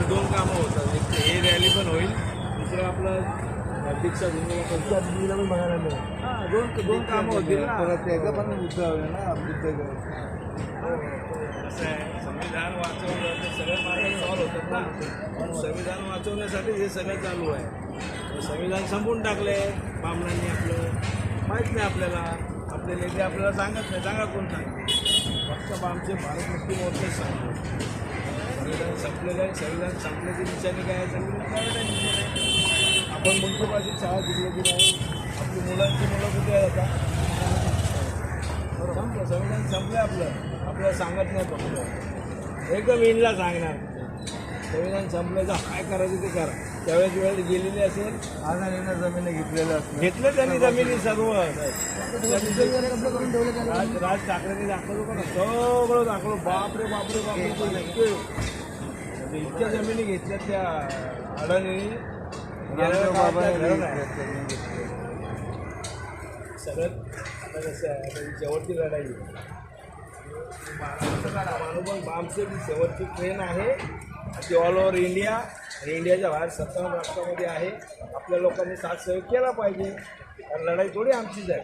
दोन कामं होतात. एक हे रॅली पण होईल, दुसरं आपलं दीक्षा दिल्लीला पण बघायला मिळेल. हां दोन कामं होतील ना. परत त्याचा पण मुद्दा आहे ना बुद्ध कसं आहे, संविधान वाचवलं तर सगळं मार्ग सॉल्व होतात ना. पण संविधान वाचवण्यासाठी हे सगळं चालू आहे. संविधान संपवून टाकले बामणांनी आपलं, माहीत नाही आपल्याला, आपले नेते आपल्याला सांगत नाही. सांगा कोण सांगते? फक्त आमचे भारत मुक्ती मोर्चाच सांगतो. संविधान संपलेलं आहे. संविधान संपल्याची निशाणी काय आहे? संविधान काय नाही. आपण म्हणतो पाहिजे शाळा शिकलो की नाही, आपली मुलांची मुलं कुठे आहेत आता? संपलं, संविधान संपलं आपल्याला सांगत नाही फक्त, एकदम इनला सांगणार संविधान संपलं, जा काय करायचं ते करा. त्यावेळेस वेळ गेलेली असेल, आजारीनं जमिनी घेतलेल्या असतात. घेतलं त्यांनी जमिनी सर्व. करून ठेवले राज ठाकरेंनी दाखवलं का ना, सगळं दाखवलं. बापरे बापरे बापरे, इतक्या जमिनी घेतल्या त्या अडाणीने. सगळं आता कसं आहे, आता शेवटची लढाई महाराष्ट्र आमची शेवटची ट्रेन आहे ती ऑल ओव्हर इंडिया आणि इंडियाच्या बाहेर 57 राष्ट्रामध्ये आहे. आपल्या लोकांनी साथ सहयोग केला पाहिजे, कारण लढाई थोडी आमचीच आहे.